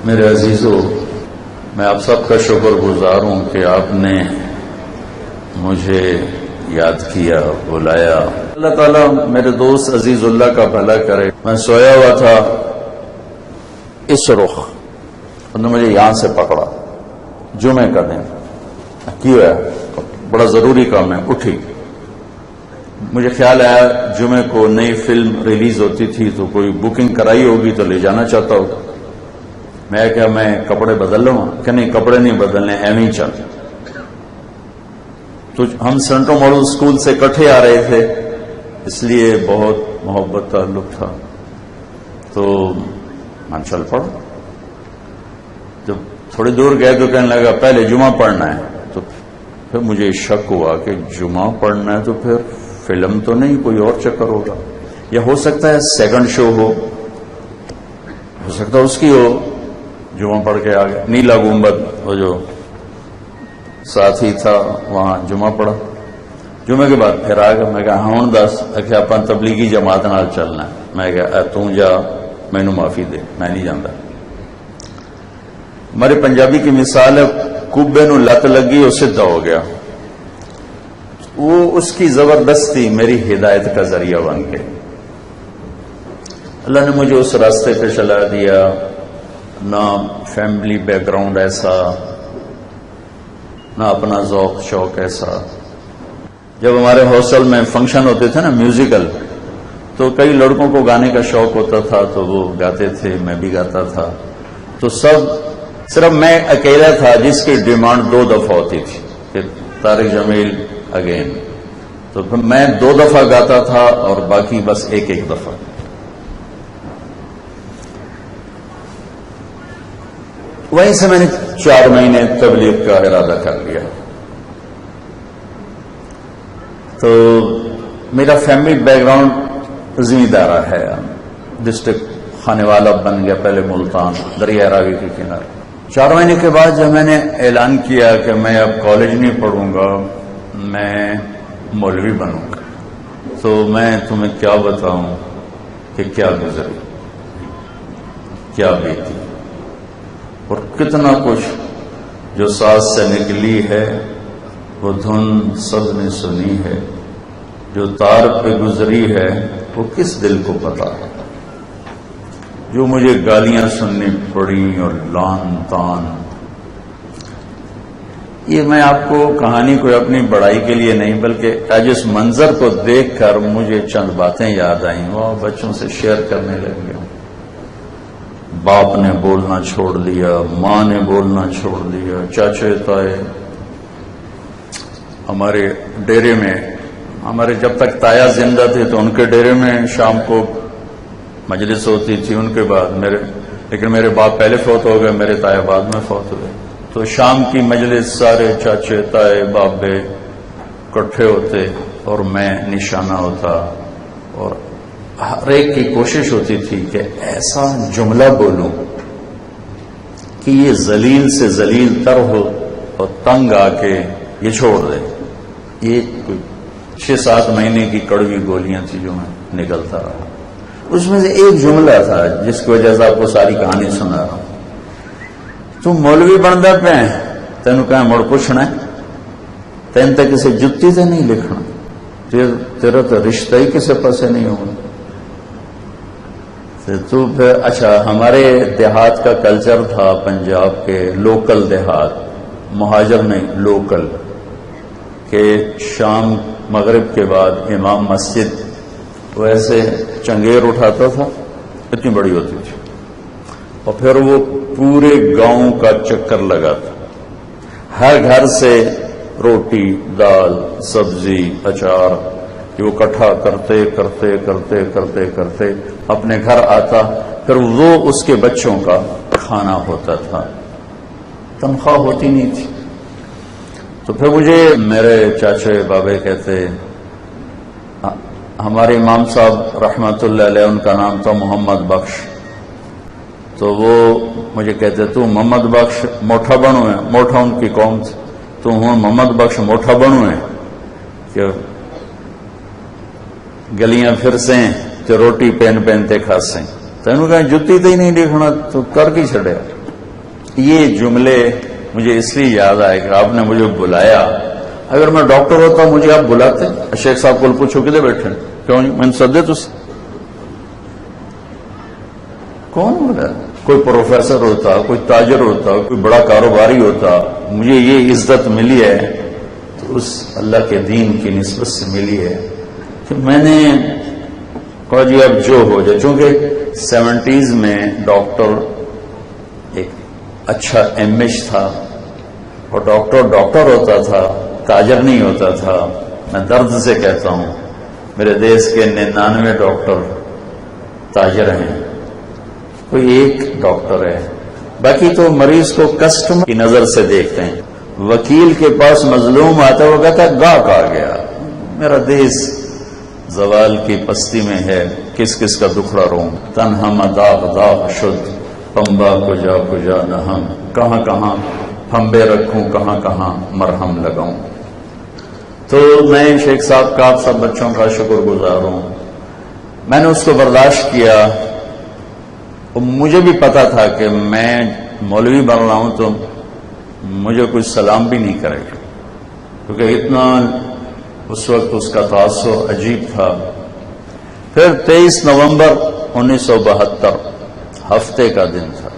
میرے عزیزوں، میں آپ سب کا شکر گزار ہوں کہ آپ نے مجھے یاد کیا، بلایا۔ اللہ تعالیٰ میرے دوست عزیز اللہ کا بھلا کرے۔ میں سویا ہوا تھا، اس رخ انہوں نے مجھے یہاں سے پکڑا، جمعے کا دن کیوں ہے، بڑا ضروری کام ہے، اٹھی۔ مجھے خیال آیا جمعے کو نئی فلم ریلیز ہوتی تھی تو کوئی بکنگ کرائی ہوگی تو لے جانا چاہتا ہوگا۔ میں کیا میں کپڑے بدل لوں؟ کہ نہیں، کپڑے نہیں بدلنے، ایویں ہی چل۔ تو ہم سینٹرو ماڈل اسکول سے اکٹھے آ رہے تھے، اس لیے بہت محبت تعلق تھا، تو من چل پڑا۔ جب تھوڑی دور گئے تو کہنے لگا پہلے جمعہ پڑھنا ہے، تو پھر مجھے شک ہوا کہ جمعہ پڑھنا ہے تو پھر فلم تو نہیں، کوئی اور چکر ہوگا، یا ہو سکتا ہے سیکنڈ شو ہو سکتا ہے اس کی ہو۔ جمعہ پڑھ کے آ گیا، نیلا گنبد وہ جو ساتھی تھا وہاں جمعہ پڑھا۔ جمعے کے بعد پھر آ گیا، میں کہا ہوں دس کہ اپن تبلیغی جماعت نال چلنا ہے۔ میں کہا تو جا، مینو معافی دے، میں نہیں جانتا۔ ہمارے پنجابی کی مثال ہے، کبے نو لت لگی وہ سدھا ہو گیا۔ وہ اس کی زبردستی میری ہدایت کا ذریعہ بن کے اللہ نے مجھے اس راستے پہ چلا دیا۔ نہ فیملی بیک گراؤنڈ ایسا، نہ اپنا ذوق شوق ایسا۔ جب ہمارے ہاسٹل میں فنکشن ہوتے تھے نا میوزیکل، تو کئی لڑکوں کو گانے کا شوق ہوتا تھا تو وہ گاتے تھے، میں بھی گاتا تھا۔ تو صرف میں اکیلا تھا جس کی ڈیمانڈ 2 دفعہ ہوتی تھی کہ طارق جمیل اگین، تو میں 2 دفعہ گاتا تھا اور باقی بس ایک دفعہ۔ وہیں سے میں نے 4 مہینے تبلیغ کا ارادہ کر لیا۔ تو میرا فیملی بیک گراؤنڈ زمیندارہ ہے، ڈسٹرکٹ خانے والا بن گیا، پہلے ملتان دریا راوی کے کنارے۔ 4 مہینے کے بعد جب میں نے اعلان کیا کہ میں اب کالج نہیں پڑھوں گا، میں مولوی بنوں گا، تو میں تمہیں کیا بتاؤں کہ کیا گزری، کیا بیتی، اور کتنا کچھ جو سانس سے نکلی ہے وہ دھن سب نے سنی ہے، جو تار پہ گزری ہے وہ کس دل کو پتا ہے، جو مجھے گالیاں سننی پڑی اور لان تان۔ یہ میں آپ کو کہانی کوئی اپنی بڑائی کے لیے نہیں، بلکہ آج اس منظر کو دیکھ کر مجھے چند باتیں یاد آئیں، وہ بچوں سے شیئر کرنے لگ گیا۔ باپ نے بولنا چھوڑ دیا، ماں نے بولنا چھوڑ دیا، چاچے تائے۔ ہمارے ڈیرے میں، ہمارے جب تک تایا زندہ تھے تو ان کے ڈیرے میں شام کو مجلس ہوتی تھی، ان کے بعد لیکن میرے باپ پہلے فوت ہو گئے، میرے تایا بعد میں فوت ہوئے۔ تو شام کی مجلس سارے چاچے تائے بابے اکٹھے ہوتے اور میں نشانہ ہوتا، اور ہر ایک کی کوشش ہوتی تھی کہ ایسا جملہ بولوں کہ یہ ذلیل سے ذلیل تر ہو اور تنگ آ کے یہ چھوڑ دے۔ یہ 6-7 مہینے کی کڑوی گولیاں تھی جو میں نکلتا رہا۔ اس میں سے ایک جملہ تھا جس کی وجہ سے آپ کو ساری کہانی سنا رہا ہوں۔ تم مولوی بنتا پہ تینوں کہ مڑ پوچھنا ہے، تین تے کسی جتی تے نہیں لکھنا، تیرا تو رشتہ ہی کسی پاسے نہیں ہوگا۔ تو پھر اچھا، ہمارے دیہات کا کلچر تھا، پنجاب کے لوکل دیہات، مہاجر نہیں لوکل، کہ شام مغرب کے بعد امام مسجد ویسے چنگیر اٹھاتا تھا، اتنی بڑی ہوتی تھی، اور پھر وہ پورے گاؤں کا چکر لگاتا، ہر گھر سے روٹی دال سبزی اچار کہ وہ اکٹھا کرتے کرتے کرتے کرتے کرتے اپنے گھر آتا، پھر وہ اس کے بچوں کا کھانا ہوتا تھا، تنخواہ ہوتی نہیں تھی۔ تو پھر مجھے میرے چاچے بابے کہتے، ہمارے امام صاحب رحمت اللہ علیہ، ان کا نام تھا محمد بخش، تو وہ مجھے کہتے تو محمد بخش موٹھا بنو ہے، موٹھا ان کی قوم تھی، تو ہوں محمد بخش موٹھا بنو ہے کہ گلیاں پھر سے تو روٹی پین پہنتے کھاسیں، تینوں کہیں جتی تے ہی نہیں دیکھنا تو کر کی چھڑے۔ یہ جملے مجھے اس لیے یاد آئے کہ آپ نے مجھے بلایا. اگر میں ڈاکٹر ہوتا مجھے آپ بلاتے, شیخ صاحب کو پوچھو کدھر بیٹھے, کیوں نہیں, میں سدے تو کون بولا؟ کوئی پروفیسر ہوتا, کوئی تاجر ہوتا, کوئی بڑا کاروباری ہوتا, مجھے یہ عزت ملی ہے تو اس اللہ کے دین کی نسبت سے ملی ہے کہ میں نے کہا جی اب جو ہو جائے. چونکہ 70s میں ڈاکٹر ایک اچھا امیج تھا, اور ڈاکٹر ہوتا تھا, تاجر نہیں ہوتا تھا. میں درد سے کہتا ہوں میرے دیش کے 99 ڈاکٹر تاجر ہیں, کوئی ایک ڈاکٹر ہے, باقی تو مریض کو کسٹمر کی نظر سے دیکھتے ہیں. وکیل کے پاس مظلوم آتا ہے, وہ کہتا ہے گاہک آ گیا. میرا دیش زوال کی پستی میں ہے, کس کس کا دکھڑا روں, تنہم داغ داغ شد پمبا کجا کجا نہم, کہاں کہاں پھمبے رکھوں, کہاں کہاں مرہم لگاؤں. تو میں شیخ صاحب کا آپ سب بچوں کا شکر گزار ہوں. میں نے اس کو برداشت کیا. مجھے بھی پتا تھا کہ میں مولوی بن رہا ہوں تو مجھے کوئی سلام بھی نہیں کرے گا, کیونکہ اتنا اس وقت اس کا تاثر عجیب تھا. پھر 23 نومبر 1972 ہفتے کا دن تھا.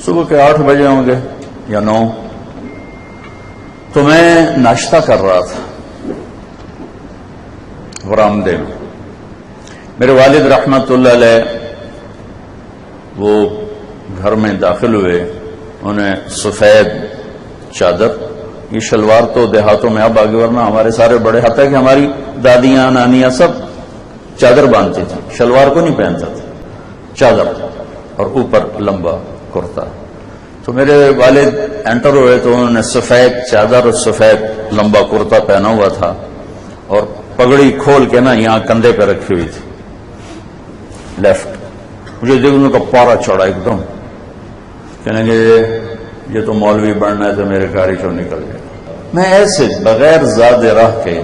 صبح کے 8 بجے ہوں گے یا 9. تو میں ناشتہ کر رہا تھا برآمدے میں. میرے والد رحمت اللہ علیہ وہ گھر میں داخل ہوئے. انہیں سفید چادر, یہ شلوار تو دیہاتوں میں اب آگے, ورنہ ہمارے سارے بڑے, حتیٰ کہ ہماری دادیاں نانیاں سب چادر باندھتی تھیں, شلوار کو نہیں پہنتا تھا, چادر, اور اوپر لمبا کرتا. تو میرے والد انٹر ہوئے تو انہوں نے سفید چادر اور سفید لمبا کرتا پہنا ہوا تھا, اور پگڑی کھول کے نا یہاں کندھے پہ رکھی ہوئی تھی لیفٹ. مجھے دیکھنے کا پارا چڑھا ایک دم, کہنے کہ یہ تو مولوی بننا ہے, تو میرے گاڑی چوں نکل گیا. میں ایسے بغیر زاد راہ کے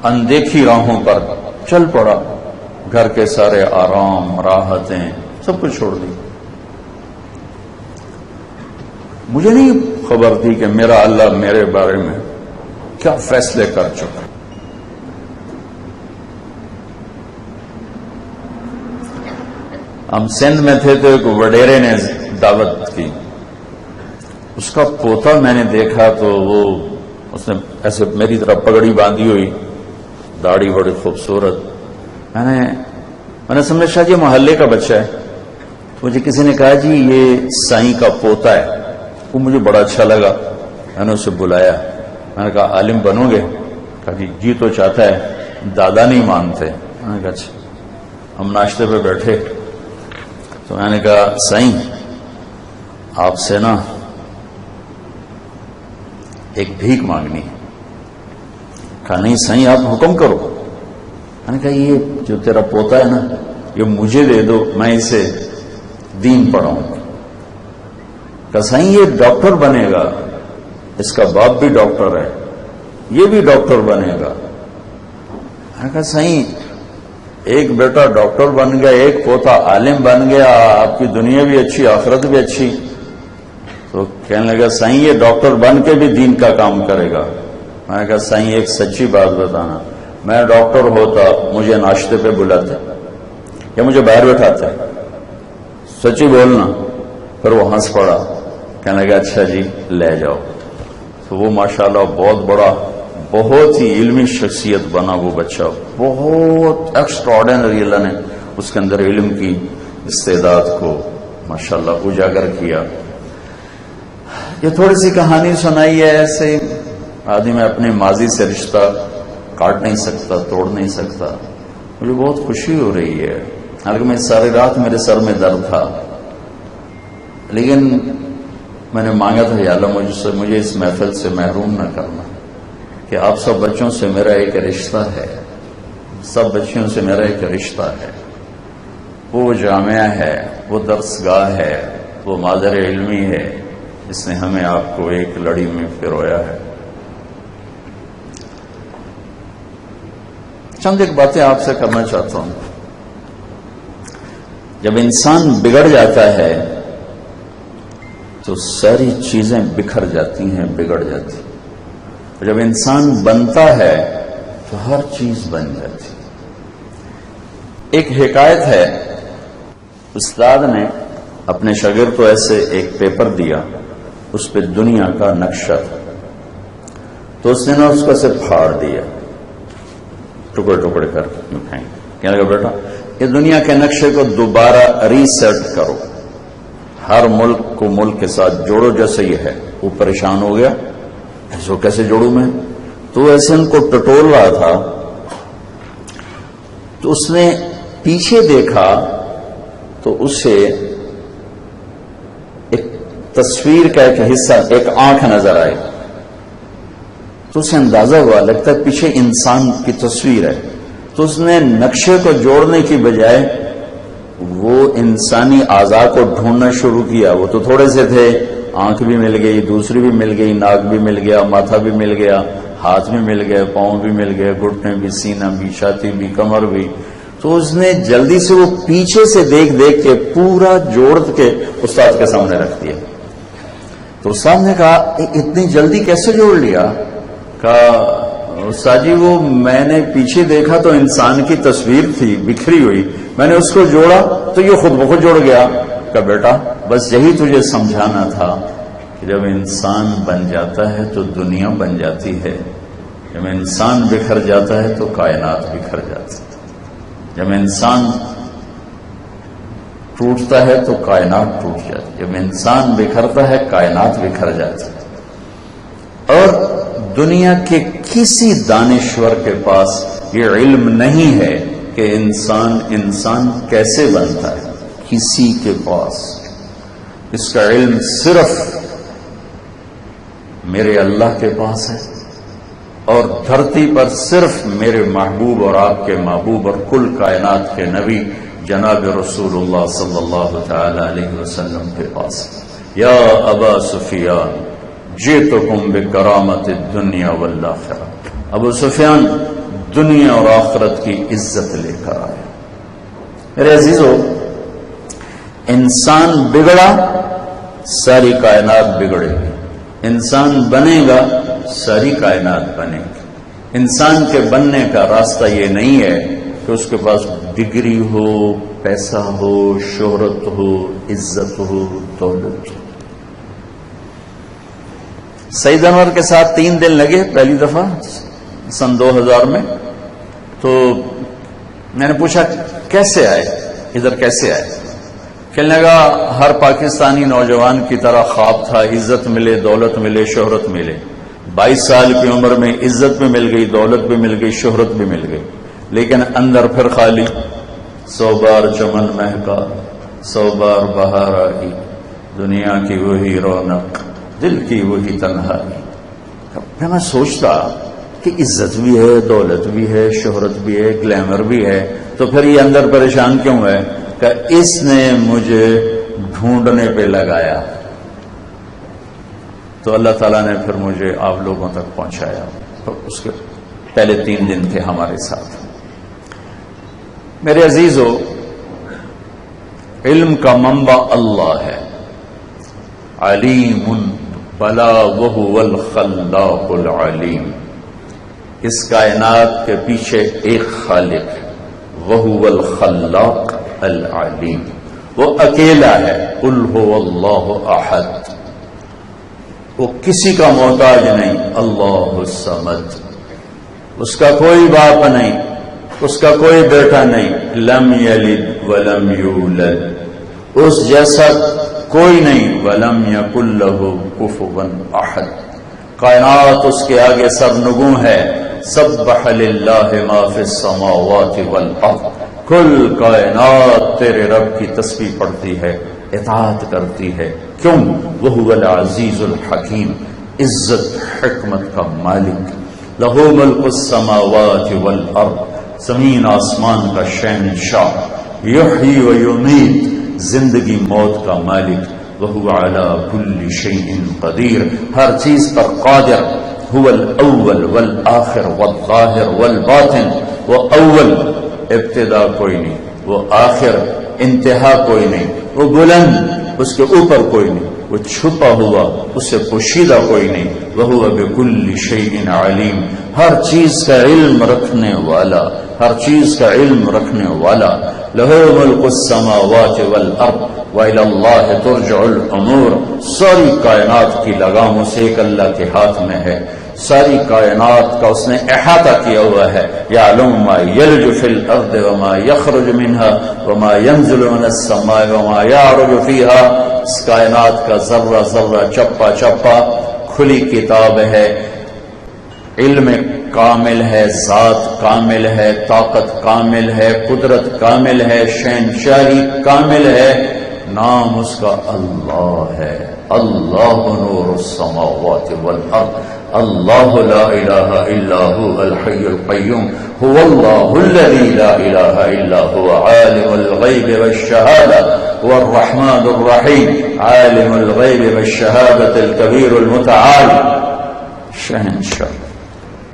اندیکھی راہوں پر چل پڑا. گھر کے سارے آرام راحتیں سب کچھ چھوڑ دی. مجھے نہیں خبر تھی کہ میرا اللہ میرے بارے میں کیا فیصلے کر چکا. ہم سندھ میں تھے تو ایک وڈیرے نے دعوت کی. اس کا پوتا میں نے دیکھا تو وہ, اس نے ایسے میری طرح پگڑی باندھی ہوئی, داڑھی بڑی خوبصورت. میں نے سمجھا شاید یہ محلے کا بچہ ہے. تو مجھے کسی نے کہا جی یہ سائیں کا پوتا ہے. وہ مجھے بڑا اچھا لگا. میں نے اسے بلایا. میں نے کہا عالم بنو گے؟ کہا جی تو چاہتا ہے, دادا نہیں مانتے. میں نے کہا اچھا. ہم ناشتے پہ بیٹھے تو میں نے کہا سائیں آپ سے نا ایک بھیک مانگنی ہے. کہا نہیں سائیں آپ حکم کرو. میں نے کہا یہ جو تیرا پوتا ہے نا یہ مجھے دے دو, میں اسے دین پڑھاؤں. کہا سائیں یہ ڈاکٹر بنے گا, اس کا باپ بھی ڈاکٹر ہے, یہ بھی ڈاکٹر بنے گا. میں نے کہا سائیں ایک بیٹا ڈاکٹر بن گیا, ایک پوتا عالم بن گیا, آپ کی دنیا بھی اچھی آخرت بھی اچھی. تو کہنے لگا سائیں یہ ڈاکٹر بن کے بھی دین کا کام کرے گا. میں نے کہا سائیں ایک سچی بات بتانا, میں ڈاکٹر ہوتا مجھے ناشتے پہ بلاتے یا مجھے باہر بٹھاتے؟ سچی بولنا. پھر وہ ہنس پڑا, کہنے لگا اچھا جی لے جاؤ. تو وہ ماشاءاللہ بہت بڑا, بہت ہی علمی شخصیت بنا وہ بچہ. بہت ایکسٹراڈنری اللہ نے اس کے اندر علم کی استعداد کو ماشاءاللہ اجاگر کیا. یہ تھوڑی سی کہانی سنائی ہے. ایسے آدمی اپنے ماضی سے رشتہ کاٹ نہیں سکتا, توڑ نہیں سکتا. مجھے بہت خوشی ہو رہی ہے. حالانکہ میں ساری رات میرے سر میں درد تھا, لیکن میں نے مانگا تھا یا اللہ مجھے اس محفل سے محروم نہ کرنا, کہ آپ سب بچوں سے میرا ایک رشتہ ہے, سب بچیوں سے میرا ایک رشتہ ہے. وہ جامعہ ہے, وہ درسگاہ ہے, وہ مادر علمی ہے جس نے ہمیں آپ کو ایک لڑی میں پرویا ہے. چند ایک باتیں آپ سے کرنا چاہتا ہوں. جب انسان بگڑ جاتا ہے تو ساری چیزیں بکھر جاتی ہیں، بگڑ جاتی ہیں۔ جب انسان بنتا ہے تو ہر چیز بن جاتی ہے۔ ایک حکایت ہے، استاد نے اپنے شاگرد کو ایسے ایک پیپر دیا، اس پہ دنیا کا نقشہ تھا، تو اس نے نا اس کو سے پھاڑ دیا، ٹکڑے ٹکڑے کر کہنے لگا بیٹا یہ دنیا کے نقشے کو دوبارہ ریسیٹ کرو، ہر ملک کو ملک کے ساتھ جوڑو جیسے یہ ہے۔ وہ پریشان ہو گیا، ایسے کیسے جوڑوں میں؟ تو ایسے ان کو ٹٹول رہا تھا، تو اس نے پیچھے دیکھا تو اسے ایک تصویر کا ایک حصہ، ایک آنکھ نظر آئی، تو اسے اندازہ ہوا لگتا ہے پیچھے انسان کی تصویر ہے۔ تو اس نے نقشے کو جوڑنے کی بجائے وہ انسانی اعضاء کو ڈھونڈنا شروع کیا۔ وہ تو تھوڑے سے تھے، آنکھ بھی مل گئی، دوسری بھی مل گئی، ناک بھی مل گیا، ماتھا بھی مل گیا، ہاتھ بھی مل گئے، پاؤں بھی مل گئے، گھٹنے بھی، سینہ بھی، چھاتی بھی، کمر بھی۔ تو اس نے جلدی سے وہ پیچھے سے دیکھ دیکھ کے پورا جوڑ کے استاد کے سامنے رکھ دیا۔ تو استاد نے کہا اتنی جلدی کیسے جوڑ لیا؟ کہا استاد جی وہ میں نے پیچھے دیکھا تو انسان کی تصویر تھی بکھری ہوئی، میں نے اس کو جوڑا تو یہ خود بخود جوڑ گیا۔ کہا بیٹا بس یہی تجھے سمجھانا تھا کہ جب انسان بن جاتا ہے تو دنیا بن جاتی ہے، جب انسان بکھر جاتا ہے تو کائنات بکھر جاتی ہے، جب انسان ٹوٹتا ہے تو کائنات ٹوٹ جاتی ہے، جب انسان بکھرتا ہے کائنات بکھر جاتی ہے۔ اور دنیا کے کسی دانشور کے پاس یہ علم نہیں ہے کہ انسان کیسے بنتا ہے، کسی کے پاس اس کا علم صرف میرے اللہ کے پاس ہے، اور دھرتی پر صرف میرے محبوب اور آپ کے محبوب اور کل کائنات کے نبی جناب رسول اللہ صلی اللہ تعالی علیہ وسلم کے پاس۔ یا ابا سفیان جئتکم بکرامت الدنیا والآخرہ، ابو سفیان دنیا اور آخرت کی عزت لے کر آئے۔ میرے عزیزو، انسان بگڑا ساری کائنات بگڑے گی، انسان بنے گا ساری کائنات بنے گی۔ انسان کے بننے کا راستہ یہ نہیں ہے کہ اس کے پاس ڈگری ہو، پیسہ ہو، شہرت ہو، عزت ہو، دولت ہو۔ سعید انور کے ساتھ 3 دن لگے پہلی دفعہ سن 2000 میں، تو میں نے پوچھا کیسے آئے ادھر، کیسے آئے؟ کہنے لگا ہر پاکستانی نوجوان کی طرح خواب تھا، عزت ملے، دولت ملے، شہرت ملے۔ 22 سال کی عمر میں عزت بھی مل گئی، دولت بھی مل گئی، شہرت بھی مل گئی، لیکن اندر پھر خالی۔ 100 بار چمن مہکا، 100 بار بہار آئی، دنیا کی وہی رونق، دل کی وہی تنہائی۔ پھر میں سوچتا کہ عزت بھی ہے، دولت بھی ہے، شہرت بھی ہے، گلیمر بھی ہے، تو پھر یہ اندر پریشان کیوں ہے؟ کہ اس نے مجھے ڈھونڈنے پہ لگایا، تو اللہ تعالیٰ نے پھر مجھے آپ لوگوں تک پہنچایا۔ تو اس کے پہلے 3 دن تھے ہمارے ساتھ۔ میرے عزیزو، علم کا منبع اللہ ہے، علیم بلا وہو الخلاق العلیم۔ اس کائنات کے پیچھے ایک خالق ہے، وہو الخلاق العلیم، وہ اکیلا ہے، قل هو اللہ احد، وہ کسی کا محتاج نہیں، اللہ الصمد، اس کا کوئی باپ نہیں، اس کا کوئی بیٹا نہیں، لم یلد ولم یولد، اس جیسا کوئی نہیں، ولم یکن لہ کفوا احد، کائنات اس کے آگے سرنگوں ہے، سبح للہ ما فی السماوات والارض، کل کائنات تیرے رب کی تسبیح پڑھتی ہے، اطاعت کرتی ہے، کیوں؟ وہو العزیز الحکیم، عزت حکمت کا مالک، لہو ملک السماوات والارض، زمین آسمان کا شہنشاہ، یحیی و یمیت، زندگی موت کا مالک، وہو علی کل شیء قدیر، ہر چیز پر قادر، هو الاول والآخر والظاہر والباطن، وہ اول ابتدا کوئی نہیں، وہ آخر انتہا کوئی نہیں، وہ بلند اس کے اوپر کوئی نہیں، وہ چھپا ہوا اس سے پوشیدہ کوئی نہیں، وَهُوَ بِكُلِّ شَيْءٍ عَلِيمٌ، ہر چیز کا علم رکھنے والا، ہر چیز کا علم رکھنے والا، لَهُ مُلْكُ السَّمَاوَاتِ وَالْأَرْضِ وَإِلَى اللَّهِ تُرْجَعُ الْأُمُورُ، ساری کائنات کی لگام اسے ایک اللہ کے ہاتھ میں ہے، ساری کائنات کا اس نے احاطہ کیا ہوا ہے، یعلم ما یلج فی الارض وما یخرج منها وما ينزل من السماء وما یعرج فیها، اس کائنات کا ذرہ ذرہ چپا چپا کھلی کتاب ہے، علم کامل ہے، ذات کامل ہے، طاقت کامل ہے، قدرت کامل ہے، شہنشاہی کامل ہے، نام اس کا اللہ ہے، اللہ نور السماوات والارض، اللہ لا الہ الا هو الحی القیوم، هو اللہ الذی لا الہ الا هو عالم الغیب والشہادہ، هو الرحمن الرحیم، عالم الغیب والشہادۃ الکبیر المتعال، شہنشاہ۔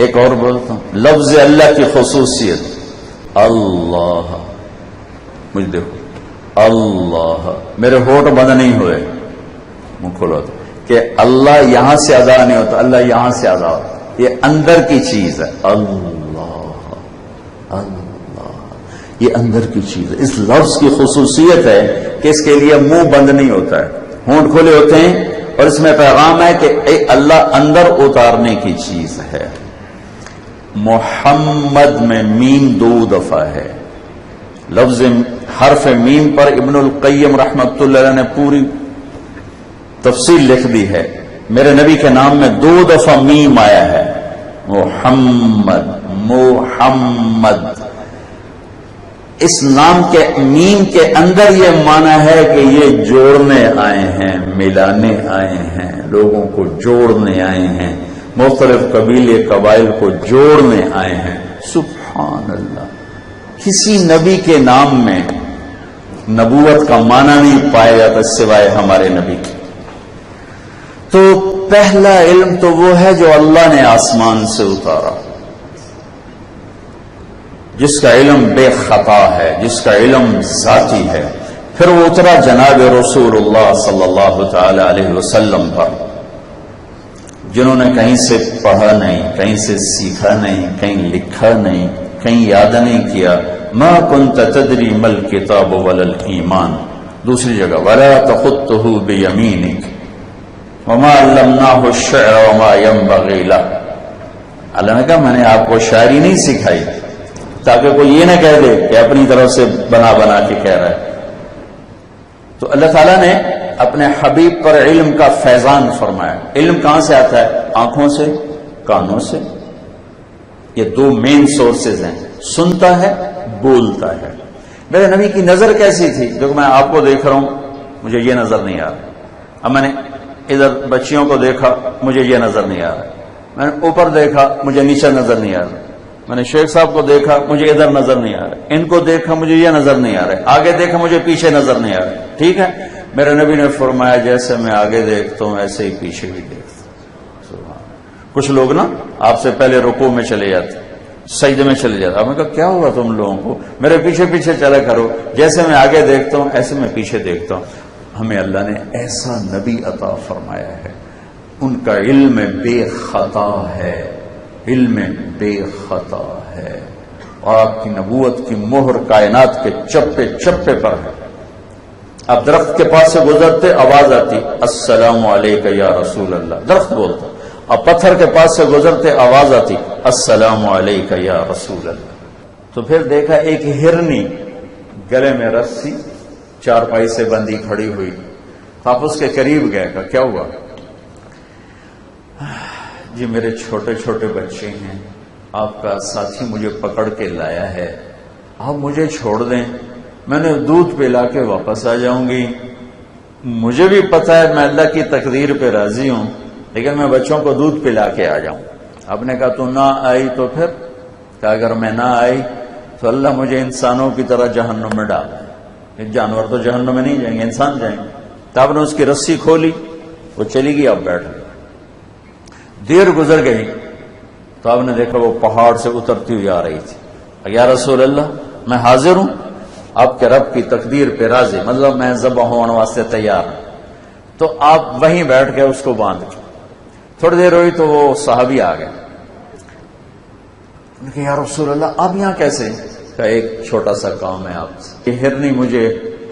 ایک اور بولتا ہوں، لفظ اللہ کی خصوصیت اللہ، مجھ دیکھو اللہ، میرے ہونٹ بند نہیں ہوئے، منہ کھولو تو کہ اللہ یہاں سے ادا نہیں ہوتا، اللہ یہاں سے ادا ہوتا، یہ اندر کی چیز ہے، اللہ اللہ، یہ اندر کی چیز ہے۔ اس لفظ کی خصوصیت ہے کہ اس کے لیے منہ بند نہیں ہوتا ہے، ہونٹ کھولے ہوتے ہیں، اور اس میں پیغام ہے کہ اے اللہ اندر اتارنے کی چیز ہے۔ محمد میں میم 2 دفعہ ہے، لفظ حرف میم پر ابن القیم رحمت اللہ علیہ نے پوری تفصیل لکھ دی ہے، میرے نبی کے نام میں 2 دفعہ میم آیا ہے، محمد محمد، اس نام کے میم کے اندر یہ معنی ہے کہ یہ جوڑنے آئے ہیں، ملانے آئے ہیں، لوگوں کو جوڑنے آئے ہیں، مختلف قبیلے قبائل کو جوڑنے آئے ہیں۔ سبحان اللہ، کسی نبی کے نام میں نبوت کا معنی نہیں پایا جاتا سوائے ہمارے نبی کی۔ تو پہلا علم تو وہ ہے جو اللہ نے آسمان سے اتارا، جس کا علم بے خطا ہے، جس کا علم ذاتی ہے، پھر وہ اترا جناب رسول اللہ صلی اللہ تعالی علیہ وسلم پر، جنہوں نے کہیں سے پڑھا نہیں، کہیں سے سیکھا نہیں، کہیں لکھا نہیں، کہیں یاد نہیں کیا، ما كنت تدری ما الکتاب ولا الایمان، دوسری جگہ ولا تخطه بیمینک وما علمناه الشعر وما ينبغي له، اللہ نے کہا میں نے آپ کو شاعری نہیں سکھائی تاکہ کوئی یہ نہ کہہ دے کہ اپنی طرف سے بنا بنا کے کہہ رہا ہے۔ تو اللہ تعالیٰ نے اپنے حبیب پر علم کا فیضان فرمایا۔ علم کہاں سے آتا ہے؟ آنکھوں سے، کانوں سے، یہ 2 مین سورسز ہیں، سنتا ہے، بولتا ہے۔ میرے نبی کی نظر کیسی تھی؟ دیکھو میں آپ کو دیکھ رہا ہوں، مجھے یہ نظر نہیں آ رہا، اب میں نے ادھر بچیوں کو دیکھا، مجھے یہ نظر نہیں آ رہا، میں نے اوپر دیکھا، مجھے نیچے نظر نہیں آ رہا، میں نے شیخ صاحب کو دیکھا، مجھے ادھر نظر نہیں آ رہا، ان کو دیکھا، مجھے یہ نظر نہیں آ رہا، آگے دیکھا، مجھے پیچھے نظر نہیں آ رہا، ٹھیک ہے؟ میرے نبی نے فرمایا جیسے میں آگے دیکھتا ہوں ایسے ہی پیچھے بھی دیکھتا ہوں۔ کچھ لوگ نا آپ سے پہلے رکوع میں چلے جاتے، سجدے میں چلے جاتے، آپ نے کہا کیا ہوا تم لوگوں کو؟ میرے پیچھے پیچھے چلا کرو، جیسے میں آگے دیکھتا ہوں ایسے میں پیچھے دیکھتا ہوں۔ ہمیں اللہ نے ایسا نبی عطا فرمایا ہے، ان کا علم بے خطا ہے، علم بے خطا ہے، اور آپ کی نبوت کی مہر کائنات کے چپے چپے پر ہے۔ آپ درخت کے پاس سے گزرتے آواز آتی السلام علیکہ یا رسول اللہ، درخت بولتا، اب پتھر کے پاس سے گزرتے آواز آتی السلام علیکہ یا رسول اللہ۔ تو پھر دیکھا ایک ہرنی گلے میں رسی چارپائی سے بندھی کھڑی ہوئی، آپ اس کے قریب گئے، کہا کیا ہوا؟ جی میرے چھوٹے چھوٹے بچے ہیں، آپ کا ساتھی مجھے پکڑ کے لایا ہے، آپ مجھے چھوڑ دیں، میں نے دودھ پلا کے واپس آ جاؤں گی، مجھے بھی پتا ہے میں اللہ کی تقدیر پہ راضی ہوں، لیکن میں بچوں کو دودھ پلا کے آ جاؤں۔ آپ نے کہا تو نہ آئی تو پھر؟ کہ اگر میں نہ آئی تو اللہ مجھے انسانوں کی طرح جہنم میں ڈال دے، جانور تو جہنم میں نہیں جائیں گے، انسان جائیں گے۔ تو آپ نے اس کی رسی کھولی، وہ چلی گئی، آپ بیٹھ گئے۔ دیر گزر گئی تو آپ نے دیکھا وہ پہاڑ سے اترتی ہوئی آ رہی تھی۔ یا رسول اللہ میں حاضر ہوں، آپ کے رب کی تقدیر پہ راضی، مطلب میں ذبح ہونے واسطے تیار ہوں، تو آپ وہیں بیٹھ کے اس کو باندھ کے تھوڑی دیر ہوئی تو وہ صحابی آ گئے، انہوں نے کہا یا رسول اللہ آپ یہاں کیسے؟ کہا ایک چھوٹا سا کام ہے آپ سے، یہ ہرنی مجھے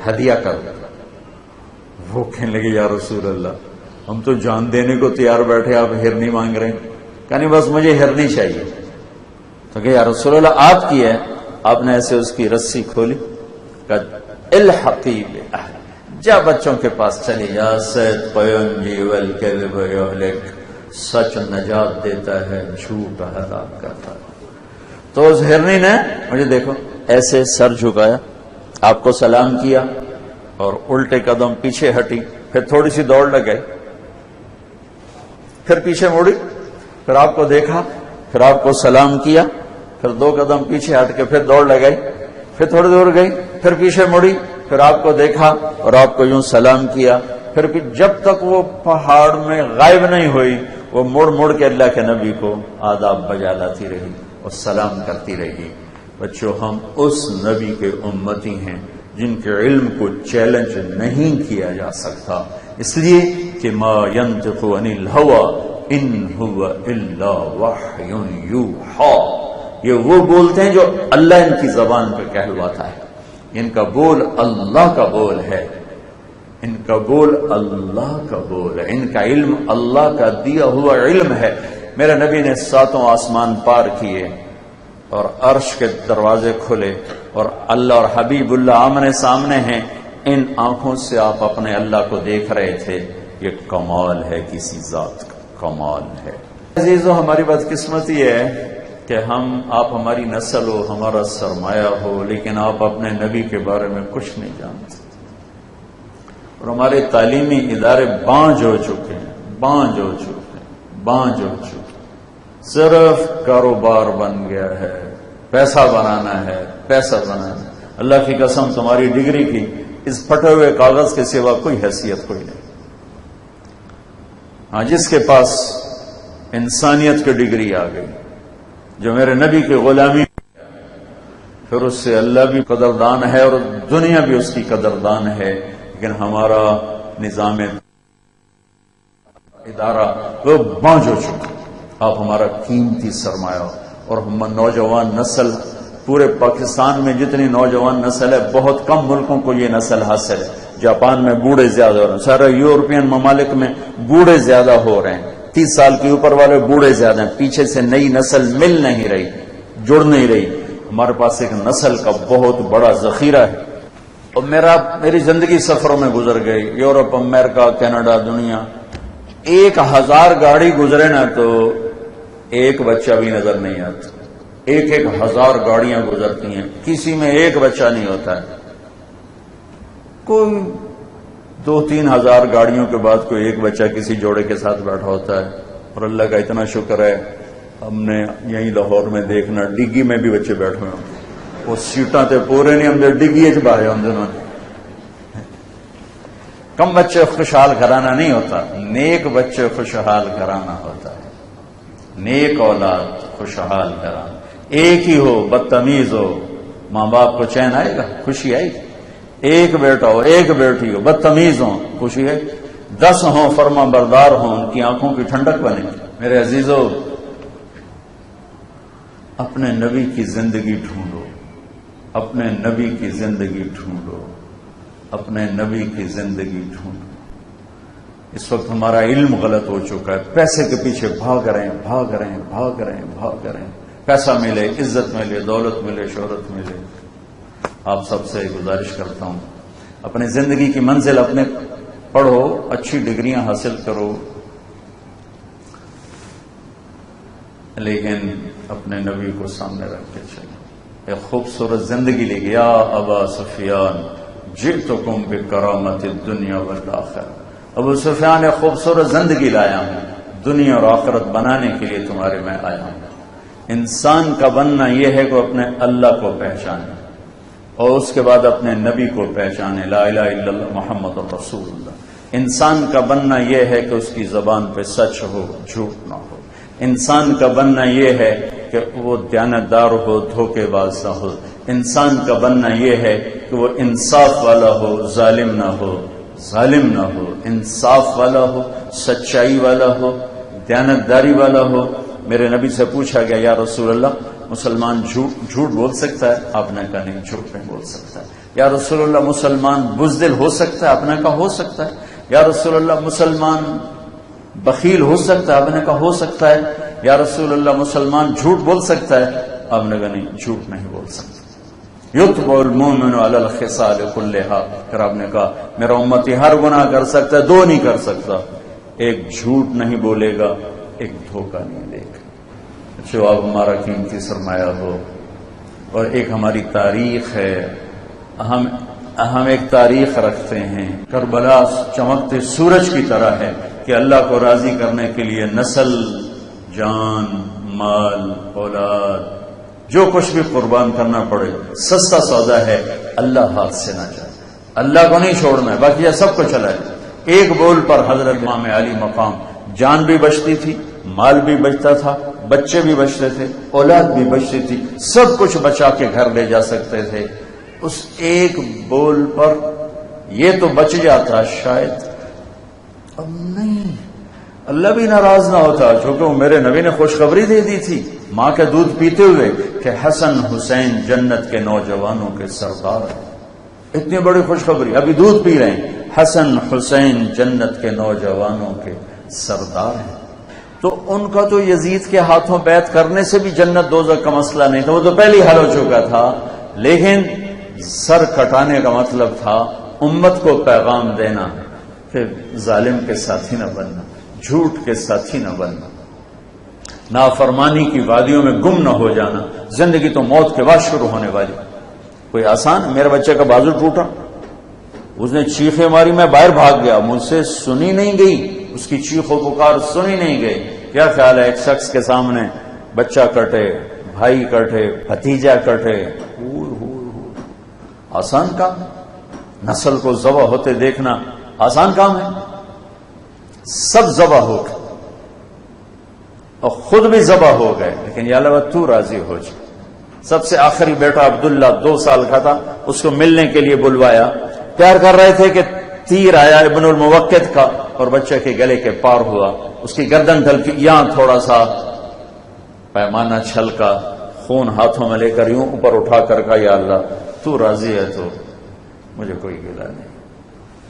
ہدیہ کر دو۔ وہ کہنے لگے یا رسول اللہ ہم تو جان دینے کو تیار بیٹھے، آپ ہرنی مانگ رہے ہیں؟ کہا نہیں بس مجھے ہرنی چاہیے۔ تو کہ یا رسول اللہ آپ کی ہے؟ آپ نے ایسے اس کی رسی کھولی، کہا الحقی بأہل، جا بچوں کے پاس چلی جا، سید قینجی والکذب یہلک، سچ نجات دیتا ہے جھوٹ ہلاک کرتا ہے۔ تو اس ہرنی نے مجھے دیکھو ایسے سر جھکایا، آپ کو سلام کیا اور الٹے قدم پیچھے ہٹی، پھر تھوڑی سی دوڑ لگائی، پھر پیچھے مڑی، پھر آپ کو دیکھا، پھر آپ کو سلام کیا، پھر 2 قدم پیچھے ہٹ کے پھر دوڑ لگائی، پھر تھوڑی دور گئی، پھر پیچھے مڑی، پھر آپ کو دیکھا اور آپ کو یوں سلام کیا، پھر جب تک وہ پہاڑ میں غائب نہیں ہوئی وہ مڑ مڑ کے اللہ کے نبی کو آداب بجا لاتی رہی اور سلام کرتی رہی۔ بچوں ہم اس نبی کے امتی ہیں جن کے علم کو چیلنج نہیں کیا جا سکتا، اس لیے کہ ما ينطق عن الهوى ان هو الا وحی یوحی، یہ وہ بولتے ہیں جو اللہ ان کی زبان پہ کہلواتا ہے، ان کا بول اللہ کا بول ہے، ان کا بول اللہ کا بول ہے، ان کا علم اللہ کا دیا ہوا علم ہے۔ میرے نبی نے 7 آسمان پار کیے اور عرش کے دروازے کھلے اور اللہ اور حبیب اللہ آمنے سامنے ہیں، ان آنکھوں سے آپ اپنے اللہ کو دیکھ رہے تھے، یہ کمال ہے، کسی ذات کا کمال ہے۔ عزیزو ہماری بدقسمتی ہے کہ آپ ہماری نسل ہو، ہمارا سرمایہ ہو، لیکن آپ اپنے نبی کے بارے میں کچھ نہیں جانتے، اور ہمارے تعلیمی ادارے بانجھ ہو چکے ہیں، بانجھ ہو چکے ہیں، بانجھ ہو چکے ہیں، صرف کاروبار بن گیا ہے، پیسہ بنانا ہے، پیسہ بنانا ہے۔ اللہ کی قسم تمہاری ڈگری کی اس پھٹے ہوئے کاغذ کے سوا کوئی حیثیت کوئی نہیں۔ ہاں جس کے پاس انسانیت کی ڈگری آ گئی، جو میرے نبی کی غلامی، پھر اس سے اللہ بھی قدردان ہے اور دنیا بھی اس کی قدردان ہے، لیکن ہمارا نظام ادارہ وہ بانجھ ہو چکا۔ آپ ہمارا قیمتی سرمایہ، اور ہم نوجوان نسل، پورے پاکستان میں جتنی نوجوان نسل ہے بہت کم ملکوں کو یہ نسل حاصل ہے۔ جاپان میں بوڑھے زیادہ ہو رہے ہیں، سارے یورپین ممالک میں بوڑھے زیادہ ہو رہے ہیں، 30 سال کے اوپر والے بوڑھے زیادہ ہیں، پیچھے سے نئی نسل مل نہیں رہی، جڑ نہیں رہی۔ ہمارے پاس ایک نسل کا بہت بڑا ذخیرہ ہے، اور میری زندگی سفروں میں گزر گئی، یورپ، امریکہ، کینیڈا، دنیا، 1000 گاڑی گزرے نا تو ایک بچہ بھی نظر نہیں آتا، 1000 گاڑیاں گزرتی ہیں، کسی میں ایک بچہ نہیں ہوتا ہے، کوئی 2-3 ہزار گاڑیوں کے بعد کوئی ایک بچہ کسی جوڑے کے ساتھ بیٹھا ہوتا ہے۔ اور اللہ کا اتنا شکر ہے ہم نے یہیں لاہور میں دیکھنا ڈگی میں بھی بچے بیٹھے ہوئے ہیں، وہ سیٹاں تے پورے نہیں ہم ڈگی چ باہے ہوں نے۔ کم بچے خوشحال گھرانہ نہیں ہوتا، نیک بچے خوشحال گھرانہ ہوتا ہے، نیک اولاد خوشحال گھرانہ۔ ایک ہی ہو بدتمیز ہو، ماں باپ کو چین آئے گا، خوشی آئے گی؟ ایک بیٹا ہو، ایک بیٹی ہو، بدتمیز ہوں، خوشی ہے؟ 10 ہوں فرما بردار ہوں، ان کی آنکھوں کی ٹھنڈک بنے گی۔ میرے عزیزو اپنے نبی کی زندگی ڈھونڈو، اپنے نبی کی زندگی ڈھونڈو، اپنے نبی کی زندگی ڈھونڈو۔ اس وقت ہمارا علم غلط ہو چکا ہے، پیسے کے پیچھے بھاگ رہے ہیں، بھاگ رہے ہیں، بھاگ رہے ہیں، بھاگ رہے ہیں، پیسہ ملے، عزت ملے، دولت ملے، شہرت ملے۔ آپ سب سے گزارش کرتا ہوں اپنی زندگی کی منزل اپنے پڑھو، اچھی ڈگریاں حاصل کرو، لیکن اپنے نبی کو سامنے رکھ کے چلو۔ ایک خوبصورت زندگی لے گیا ابا سفیان جئتکم بکرامت الدنیا والآخرہ۔ ابو سفیان ایک خوبصورت زندگی لایا ہوں، دنیا اور آخرت بنانے کے لیے تمہارے میں آیا ہوں۔ انسان کا بننا یہ ہے کہ اپنے اللہ کو پہچانے اور اس کے بعد اپنے نبی کو پہچانے، لا الہ الا اللہ محمد رسول اللہ۔ انسان کا بننا یہ ہے کہ اس کی زبان پہ سچ ہو، جھوٹ نہ ہو۔ انسان کا بننا یہ ہے کہ وہ دیانتدار ہو، دھوکے باز نہ ہو۔ انسان کا بننا یہ ہے کہ وہ انصاف والا ہو، ظالم نہ ہو، انصاف والا ہو، سچائی والا ہو، دیانتداری والا ہو۔ میرے نبی سے پوچھا گیا یا رسول اللہ مسلمان جھوٹ بول سکتا ہے؟ آپ نے کہا نہیں، جھوٹ نہیں بول سکتا ہے۔ یا رسول اللہ مسلمان بزدل ہو سکتا ہے؟ آپ نے کہا ہو سکتا ہے۔ یا رسول اللہ مسلمان بخیل ہو سکتا ہے؟ آپ نے کہا ہو سکتا ہے۔ یا رسول اللہ مسلمان جھوٹ بول سکتا ہے؟ آپ نے کہا نہیں، جھوٹ نہیں بول سکتا۔ یتبع المؤمن علی الخصال کلھا، پھر آپ نے کہا میرا امتی ہر گناہ کر سکتا ہے، دو نہیں کر سکتا، ایک جھوٹ نہیں بولے گا، ایک دھوکہ نہیں دے گا۔ جو اب ہمارا قیمتی سرمایہ ہو، اور ایک ہماری تاریخ ہے، ہم ایک تاریخ رکھتے ہیں۔ کربلا چمکتے سورج کی طرح ہے کہ اللہ کو راضی کرنے کے لیے نسل، جان، مال، اولاد، جو کچھ بھی قربان کرنا پڑے، سستا سودا ہے، اللہ ہاتھ سے نہ جائے، اللہ کو نہیں چھوڑنا ہے، باقی یہ سب کو چلا ہے۔ ایک بول پر حضرت امام علی مقام، جان بھی بچتی تھی، مال بھی بچتا تھا، بچے بھی بچتے تھے، اولاد بھی بچتی تھی، سب کچھ بچا کے گھر لے جا سکتے تھے۔ اس ایک بول پر یہ تو بچ جاتا شاید، اب نہیں، اللہ بھی ناراض نہ ہوتا، چونکہ وہ میرے نبی نے خوشخبری دے دی تھی ماں کے دودھ پیتے ہوئے کہ حسن حسین جنت کے نوجوانوں کے سردار ہیں۔ اتنی بڑی خوشخبری، ابھی دودھ پی رہے ہیں، حسن حسین جنت کے نوجوانوں کے سردار ہیں۔ تو ان کا تو یزید کے ہاتھوں بیعت کرنے سے بھی جنت دوزخ کا مسئلہ نہیں تھا، وہ تو پہلے حل ہو چکا تھا، لیکن سر کٹانے کا مطلب تھا امت کو پیغام دینا کہ ظالم کے ساتھی نہ بننا، جھوٹ کے ساتھی نہ بننا، نافرمانی کی وادیوں میں گم نہ ہو جانا۔ زندگی تو موت کے بعد شروع ہونے والی، کوئی آسان؟ میرے بچے کا بازو ٹوٹا، اس نے چیخیں ماری، میں باہر بھاگ گیا، مجھ سے سنی نہیں گئی، اس کی چیخ و پکار سنی نہیں گئی۔ کیا خیال ہے ایک شخص کے سامنے بچہ کٹے، بھائی کٹے، بھتیجا کٹے، آسان کام؟ نسل کو ذبح ہوتے دیکھنا آسان کام ہے؟ سب ذبح ہو گئے اور خود بھی ذبح ہو گئے، لیکن یا اللہ تو راضی ہو جائے۔ سب سے آخری بیٹا عبداللہ 2 سال کا تھا، اس کو ملنے کے لیے بلوایا، پیار کر رہے تھے کہ تیر آیا ابن الموقد کا اور بچے کے گلے کے پار ہوا، اس کی گردن ڈھلکی، یہاں تھوڑا سا پیمانہ چھلکا، خون ہاتھوں میں لے کر یوں اوپر اٹھا کر کہا یا اللہ تو راضی ہے تو مجھے کوئی گلہ نہیں،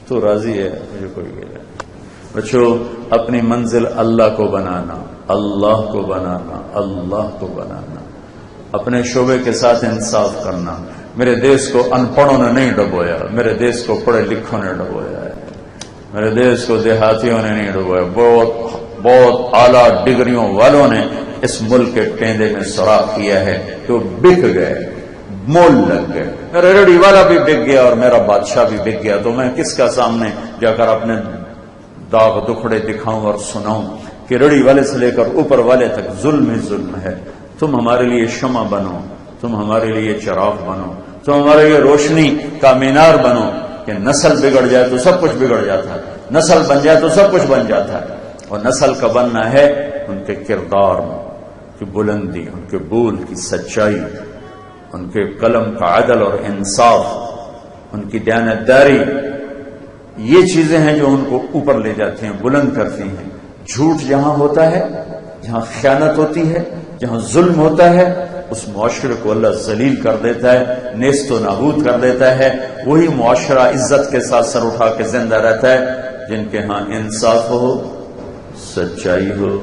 تو راضی ہے مجھے کوئی گلہ نہیں۔ بچوں، اپنی منزل اللہ کو بنانا، اللہ کو بنانا، اللہ کو بنانا، اپنے شعبے کے ساتھ انصاف کرنا۔ میرے دیش کو ان پڑھوں نے نہیں ڈبویا، میرے دیش کو پڑھے لکھوں نے ڈبویا ہے، میرے دیش کو دیہاتیوں نے نہیں ڈبویا، بہت اعلیٰ ڈگریوں والوں نے اس ملک کے ٹیندے میں سوراخ کیا ہے تو بک گئے، مول لگ گئے، میرا ریڑھی والا بھی بک گیا اور میرا بادشاہ بھی بک گیا، تو میں کس کا سامنے جا کر اپنے داغ دکھڑے دکھاؤں اور سناؤں کہ ریڑھی والے سے لے کر اوپر والے تک ظلم ہی ظلم ہے۔ تم ہمارے لیے شمع بنو، تم ہمارے لیے چراغ بنو، تم ہمارے لیے روشنی کا مینار بنو کہ نسل بگڑ جائے تو سب کچھ بگڑ جاتا ہے، نسل بن جائے تو سب کچھ بن جاتا ہے۔ اور نسل کا بننا ہے ان کے کردار کی بلندی، ان کے بول کی سچائی، ان کے قلم کا عدل اور انصاف، ان کی دیانتداری، یہ چیزیں ہیں جو ان کو اوپر لے جاتی ہیں، بلند کرتی ہیں۔ جھوٹ جہاں ہوتا ہے، جہاں خیانت ہوتی ہے، جہاں ظلم ہوتا ہے، اس معاشرے کو اللہ ذلیل کر دیتا ہے، نیست و نابود کر دیتا ہے۔ وہی معاشرہ عزت کے ساتھ سر اٹھا کے زندہ رہتا ہے جن کے ہاں انصاف ہو، سچائی ہو،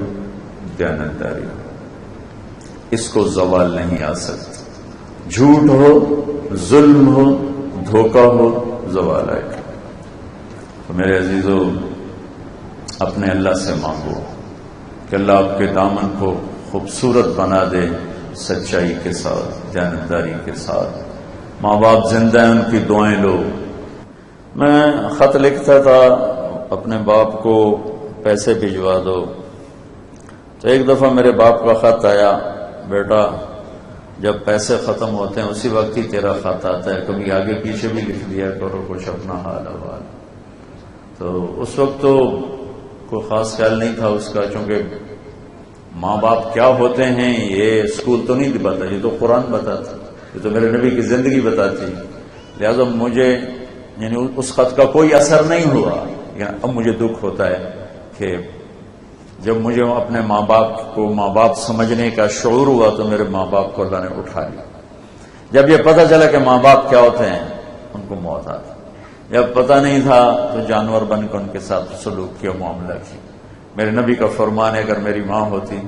دیانتداری ہو۔ اس کو زوال نہیں آ سکتا۔ جھوٹ ہو، ظلم ہو، دھوکہ ہو، زوال آئے گا۔ تو میرے عزیزو، اپنے اللہ سے مانگو کہ اللہ آپ کے دامن کو خوبصورت بنا دے، سچائی کے ساتھ، دیانتداری کے ساتھ۔ ماں باپ زندہ ہیں، ان کی دعائیں لو۔ میں خط لکھتا تھا اپنے باپ کو پیسے بھجوا دو، تو ایک دفعہ میرے باپ کا خط آیا، بیٹا جب پیسے ختم ہوتے ہیں اسی وقت ہی تیرا خط آتا ہے، کبھی آگے پیچھے بھی لکھ دیا کرو کچھ اپنا حال احوال۔ تو اس وقت تو کوئی خاص خیال نہیں تھا اس کا، چونکہ ماں باپ کیا ہوتے ہیں یہ اسکول تو نہیں بتاتا، یہ تو قرآن بتاتا، یہ تو میرے نبی کی زندگی بتاتی۔ لہذا مجھے یعنی اس خط کا کوئی اثر نہیں ہوا، لیکن اب مجھے دکھ ہوتا ہے کہ جب مجھے اپنے ماں باپ کو ماں باپ سمجھنے کا شعور ہوا تو میرے ماں باپ کو اللہ نے اٹھا لیا۔ جب یہ پتہ چلا کہ ماں باپ کیا ہوتے ہیں، ان کو موت آتی۔ جب پتہ نہیں تھا تو جانور بن کے ان کے ساتھ سلوک کیا، معاملہ کیا۔ میرے نبی کا فرمان ہے اگر میری ماں ہوتی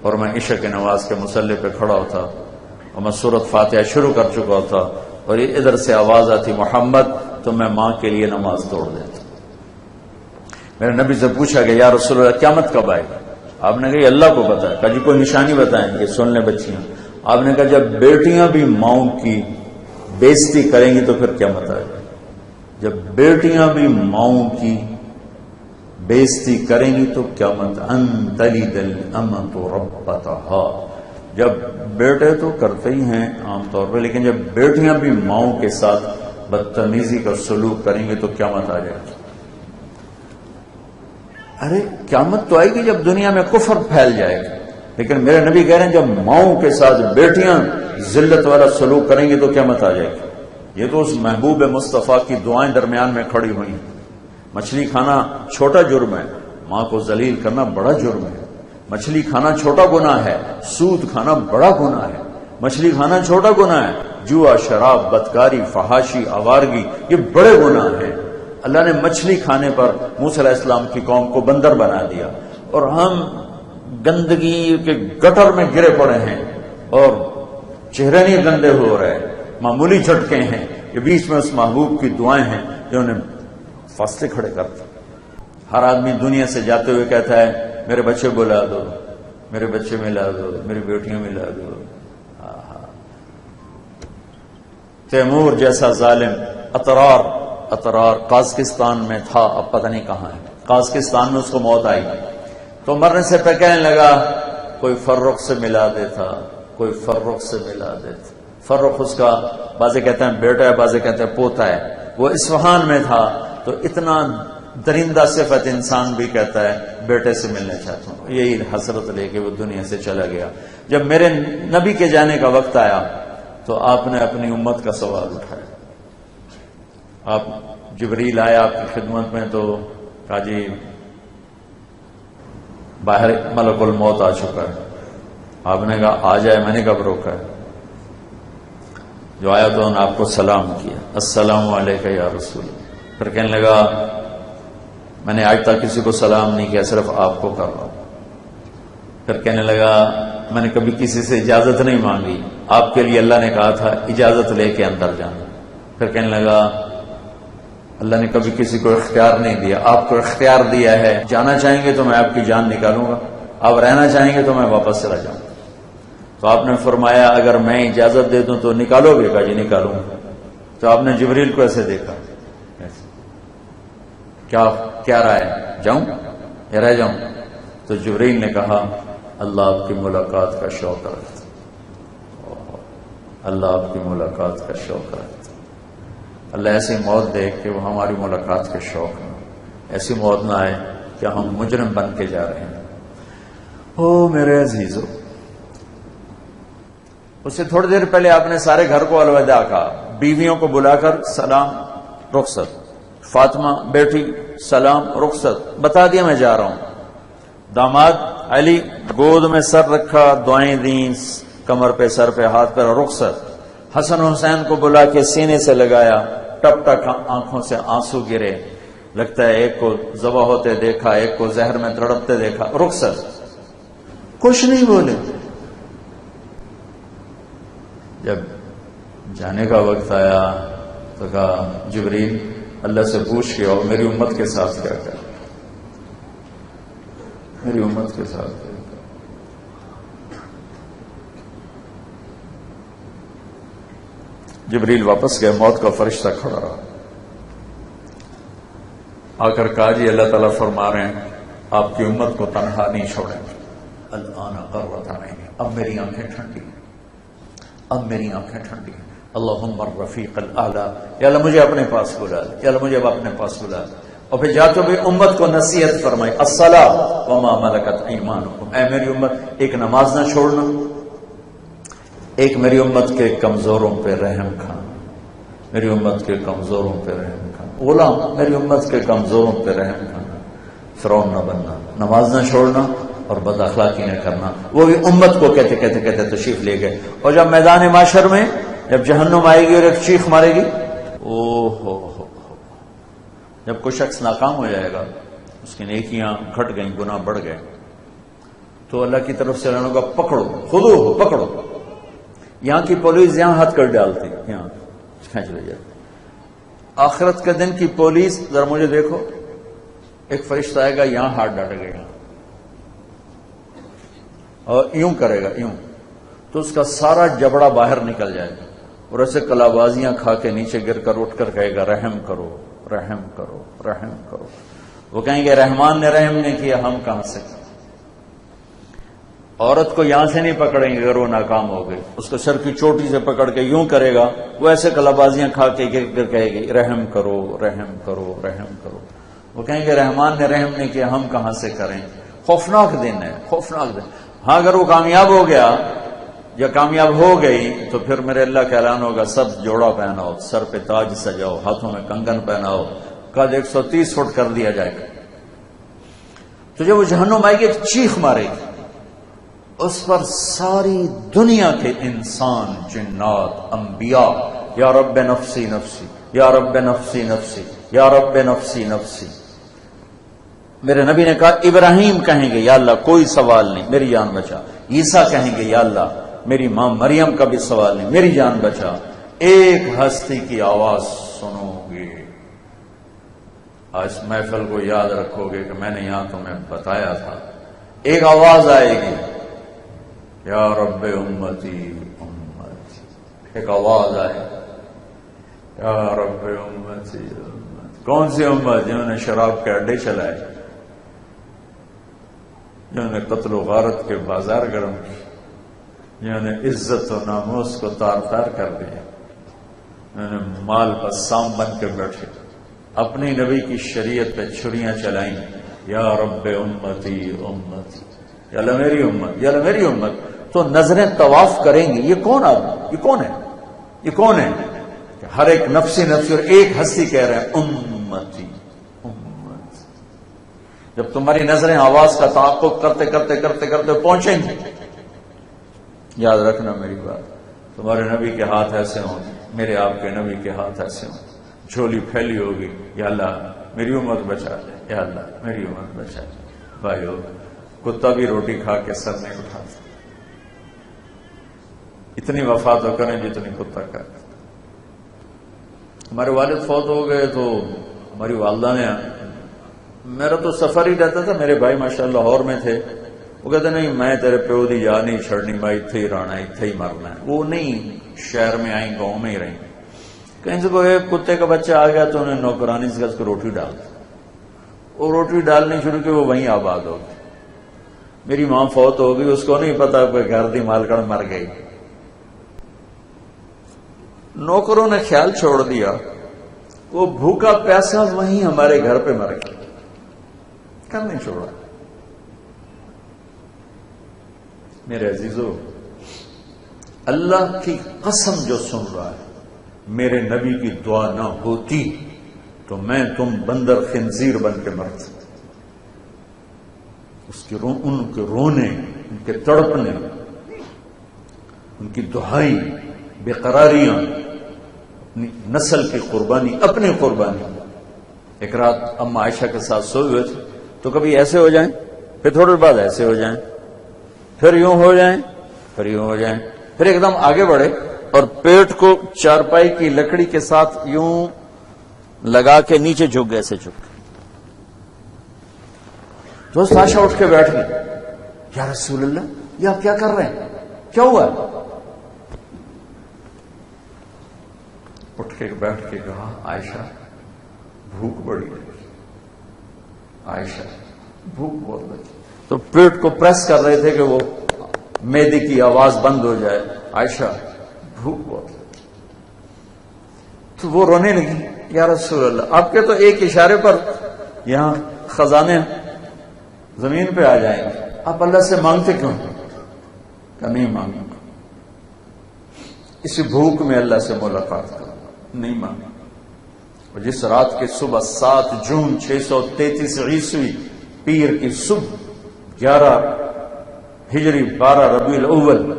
اور میں عشاء کی نماز کے مصلی پہ کھڑا ہوتا اور میں سورۃ فاتحہ شروع کر چکا ہوتا اور یہ ادھر سے آواز آتی محمد، تو میں ماں کے لیے نماز توڑ دیتا۔ میرے نبی سے پوچھا کہ یا رسول اللہ قیامت کب آئے گا؟ آپ نے کہا یہ اللہ کو پتا ہے۔ کہا جی کوئی نشانی بتائیں گے، سن لیں بچیاں۔ آپ نے کہا جب بیٹیاں بھی ماؤں کی بےزتی کریں گی تو پھر قیامت آئے گا۔ جب بیٹیاں بھی ماؤں کی بےزتی کریں گی تو قیامت ان تلد الامۃ ربتہا۔ جب بیٹے تو کرتے ہی ہیں عام طور پہ، لیکن جب بیٹیاں بھی ماؤں کے ساتھ بدتمیزی کا سلوک کریں گے تو قیامت آ جائے گی۔ ارے قیامت تو آئے گی جب دنیا میں کفر پھیل جائے گا، لیکن میرے نبی کہہ رہے ہیں جب ماؤں کے ساتھ بیٹیاں ذلت والا سلوک کریں گی تو قیامت آ جائے گی۔ یہ تو اس محبوب مصطفیٰ کی دعائیں درمیان میں کھڑی ہوئی ہیں۔ مچھلی کھانا چھوٹا جرم ہے، ماں کو ذلیل کرنا بڑا جرم ہے۔ مچھلی کھانا چھوٹا گناہ ہے، سود کھانا بڑا گناہ ہے۔ مچھلی کھانا چھوٹا گناہ ہے، جوا، شراب، بدکاری، فحاشی، آوارگی یہ بڑے گناہ ہیں۔ اللہ نے مچھلی کھانے پر موسیٰ علیہ السلام کی قوم کو بندر بنا دیا، اور ہم گندگی کے گٹر میں گرے پڑے ہیں اور چہرے نہیں گندے ہو رہے، معمولی جھٹکے ہیں۔ یہ بیچ میں اس محبوب کی دعائیں ہیں جو انہیں فاصلے کھڑے کرتے۔ ہر آدمی دنیا سے جاتے ہوئے کہتا ہے میرے بچے بلا دو، میرے بچے ملا دو، میری بیٹیاں ملا دو۔ تیمور جیسا ظالم اطرار قازقستان میں تھا، اب پتہ نہیں کہاں ہے۔ قازقستان میں اس کو موت آئی تو مرنے سے پہلے کہنے لگا کوئی فرخ سے ملا دیتا، کوئی فرخ سے ملا دیتا۔ فرخ اس کا بعضے کہتے ہیں بیٹا ہے، بعضے کہتے ہیں پوتا ہے۔ وہ اصفہان میں تھا تو اتنا درندہ صفت انسان بھی کہتا ہے بیٹے سے ملنا چاہتا ہوں، یہی حسرت لے کے وہ دنیا سے چلا گیا۔ جب میرے نبی کے جانے کا وقت آیا تو آپ نے اپنی امت کا سوال اٹھایا۔ آپ جبریل آیا آپ کی خدمت میں تو کہا جی باہر ملک الموت آ چکا ہے۔ آپ نے کہا آ جائے، میں نے کب روکا ہے؟ جو آیا تو انہوں نے آپ کو سلام کیا، السلام علیکم یا رسول۔ پھر کہنے لگا میں نے آج تک کسی کو سلام نہیں کیا، صرف آپ کو کر رہا ہوں۔ پھر کہنے لگا میں نے کبھی کسی سے اجازت نہیں مانگی، آپ کے لیے اللہ نے کہا تھا اجازت لے کے اندر جانا۔ پھر کہنے لگا اللہ نے کبھی کسی کو اختیار نہیں دیا، آپ کو اختیار دیا ہے، جانا چاہیں گے تو میں آپ کی جان نکالوں گا، آپ رہنا چاہیں گے تو میں واپس چلا جاؤں گا۔ تو آپ نے فرمایا اگر میں اجازت دے دوں تو نکالو گے؟ کہا جی نکالوں گا۔ تو آپ نے جبریل کو ایسے دیکھا، کیا رائے، جاؤں یا رہ جاؤں؟ تو جبریل نے کہا اللہ آپ کی ملاقات کا شوق رکھتا، اللہ آپ کی ملاقات کا شوق رکھتا۔ اللہ ایسی موت دے کہ وہ ہماری ملاقات کے شوق میں، ایسی موت نہ آئے کہ ہم مجرم بن کے جا رہے ہیں۔ او میرے عزیزو، اس سے تھوڑی دیر پہلے آپ نے سارے گھر کو الوداع کہا، بیویوں کو بلا کر سلام رخصت، فاطمہ بیٹی سلام رخصت، بتا دیا میں جا رہا ہوں۔ داماد علی گود میں سر رکھا، دعائیں دیں، کمر پہ سر پہ ہاتھ پہ رخصت۔ حسن حسین کو بلا کے سینے سے لگایا، ٹپ ٹپ آنکھوں سے آنسو گرے، لگتا ہے ایک کو ذبح ہوتے دیکھا، ایک کو زہر میں تڑپتے دیکھا، رخصت، کچھ نہیں بولے۔ جب جانے کا وقت آیا تو کہا جبریل اللہ سے پوچھ کے اور میری امت کے ساتھ کیا کر، میری امت کے ساتھ کیا کر۔ جبریل واپس گئے، موت کا فرشتہ کھڑا رہا، آ کر کہا جی اللہ تعالیٰ فرما رہے ہیں آپ کی امت کو تنہا نہیں چھوڑیں گے۔ الآن قرۃ عینی، اب میری آنکھیں ٹھنڈی ہیں، اب میری آنکھیں ٹھنڈی ہیں۔ اللہم الرفیق الاعلی، یا اللہ مجھے اپنے پاس بلا لے، یا اللہ مجھے اب اپنے پاس بلا لے۔ اور پھر جاتے ہوئے امت کو نصیحت فرمائی، الصلاۃ وما ملکت ایمانکم، اے میری امت ایک نماز نہ چھوڑنا، ایک میری امت کے کمزوروں پہ رحم کھانا، میری امت کے کمزوروں پہ رحم کرنا، غلام میری امت کے کمزوروں پہ رحم کرنا، فرعون نہ بننا، نماز نہ چھوڑنا اور بد اخلاقی نہ کرنا۔ وہ بھی امت کو کہتے کہتے کہتے تشریف لے گئے، اور جب میدان معاشر میں جب جہنم آئے گی اور ایک چیخ مارے گی، او ہو، جب کوئی شخص ناکام ہو جائے گا، اس کی نیکیاں گھٹ گئیں، گناہ بڑھ گئے، تو اللہ کی طرف سے رہنے کا پکڑو، خودو ہو پکڑو۔ یہاں کی پولیس یہاں ہاتھ کر ڈالتی، یہاں کھینچ لے جاتی۔ آخرت کے دن کی پولیس ذرا مجھے دیکھو، ایک فرشتہ آئے گا یہاں ہاتھ ڈالے گا اور یوں کرے گا، یوں، تو اس کا سارا جبڑا باہر نکل جائے گا، اور ایسے کلابازیاں کھا کے نیچے گر کر اٹھ کر کہے گا رحم کرو، رحم کرو، رحم کرو۔ وہ کہیں گے رحمان نے رحم نہیں کیا، ہم کہاں سے کریں؟ عورت کو یہاں سے نہیں پکڑیں گے اگر وہ ناکام ہو گئی، اس کو سر کی چوٹی سے پکڑ کے یوں کرے گا، وہ ایسے کلابازیاں کھا کے گر کر کہے گی رحم کرو، رحم کرو، رحم کرو۔ وہ کہیں گے رحمان نے رحم نہیں کیا، ہم کہاں سے کریں؟ خوفناک دن ہے، خوفناک دن۔ ہاں اگر وہ کامیاب ہو گیا یا کامیاب ہو گئی تو پھر میرے اللہ کا اعلان ہوگا سب جوڑا پہناؤ، سر پہ تاج سجاؤ، ہاتھوں میں کنگن پہناؤ، قد 130 فٹ کر دیا جائے گا۔ تو جب وہ جہنم آئے گی ایک چیخ مارے گی، اس پر ساری دنیا کے انسان، جنات، انبیاء یا رب نفسی نفسی، یا رب نفسی نفسی، یا رب نفسی نفسی۔ میرے نبی نے کہا ابراہیم کہیں گے یا اللہ کوئی سوال نہیں، میری جان بچا۔ عیسیٰ کہیں گے یا اللہ میری ماں مریم کا بھی سوال نہیں، میری جان بچا۔ ایک ہستی کی آواز سنو گے، آج محفل کو یاد رکھو گے کہ میں نے یہاں تمہیں بتایا تھا۔ ایک آواز آئے گی یا رب امتی امتی، ایک آواز آئے یا رب امتی امتی۔ کون سی امت؟ جنہوں نے شراب کے اڈے چلائے، جنہوں نے قتل و غارت کے بازار گرم کی، جنہوں نے عزت و ناموس کو تار تار کر دیا، جنہوں نے مال پر سام بن کے بیٹھے، اپنی نبی کی شریعت پہ چھریاں چلائیں، یا رب امتی امتی، یا اللہ میری امت، یا اللہ میری امت۔ تو نظریں طواف کریں گی، یہ کون آدمی، یہ کون ہے، یہ کون ہے؟ ہر ایک نفسی نفسی، اور ایک ہستی کہہ رہے ہیں امتی امتی۔ جب تمہاری نظریں آواز کا تعاقب کرتے کرتے کرتے کرتے پہنچیں گی، یاد رکھنا میری بات، تمہارے نبی کے ہاتھ ایسے ہوں، میرے آپ کے نبی کے ہاتھ ایسے ہوں، جھولی پھیلی ہوگی، یا اللہ میری امت بچا لے، یا اللہ میری امت بچا لے۔ بھائیو، کتا بھی روٹی کھا کے سر نہیں اٹھاتا، اتنی وفا تو کریں جتنی کتا کرے۔ ہمارے والد فوت ہو گئے تو ہماری والدہ نے، میرا تو سفر ہی رہتا تھا، میرے بھائی ماشاءاللہ لاہور میں تھے، وہ کہتے نہیں میں تیرے پیو دی جا نہیں چھڑنی، میں اتھے ہی رہنا، اتھے ہی مرنا ہے۔ وہ نہیں شہر میں آئیں، گاؤں میں ہی رہیں، کہیں سے کوئی ایک کتے کا بچہ آ گیا تو انہیں نوکرانی سے اس کو روٹی ڈال دی، وہ روٹی ڈالنی شروع کی، وہ وہیں آباد ہو گئی۔ میری ماں فوت ہو گئی، اس کو نہیں پتا کہ گھر دی مالکڑ مر گئی، نوکروں نے خیال چھوڑ دیا، وہ بھوکا پیاسا وہیں ہمارے گھر پہ مر گیا، کم نہیں چھوڑا۔ میرے عزیزو، اللہ کی قسم جو سن رہا ہے، میرے نبی کی دعا نہ ہوتی تو میں تم بندر خنزیر بن کے مرتے۔ ان کے رونے، ان کے تڑپنے، ان کی دہائی، بے قراریاں، اپنی نسل کی قربانی، اپنی قربانی۔ ایک رات اما عائشہ کے ساتھ سوئے ہوئے تھے، تو کبھی ایسے ہو جائیں، پھر تھوڑی دیر بعد ایسے ہو جائیں، پھر یوں ہو جائیں، پھر یوں ہو جائیں، پھر ایک دم آگے بڑھے اور پیٹ کو چارپائی کی لکڑی کے ساتھ یوں لگا کے نیچے جھک گئے، ایسے جھک گئے۔ تو عائشہ اٹھ کے بیٹھ گئی، یا رسول اللہ یہ آپ کیا کر رہے ہیں، کیا ہوا؟ اٹھ کے بیٹھ کے کہا عائشہ بھوک بڑی لگی، عائشہ بھوک بہت لگی۔ تو پیٹ کو پریس کر رہے تھے کہ وہ معدے کی آواز بند ہو جائے، عائشہ بھوک بہت لگی۔ تو وہ رونے لگی، یا رسول اللہ آپ کے تو ایک اشارے پر یہاں خزانے زمین پہ آ جائیں گے، آپ اللہ سے مانگتے کیوں؟ کہ نہیں مانگوں گا، اسی بھوک میں اللہ سے ملاقات کروں، نہیں مانا. اور جس رات کی صبح 7 جون 633 عیسوی پیر کی صبح 11 ہجری 12 ربیع الاول،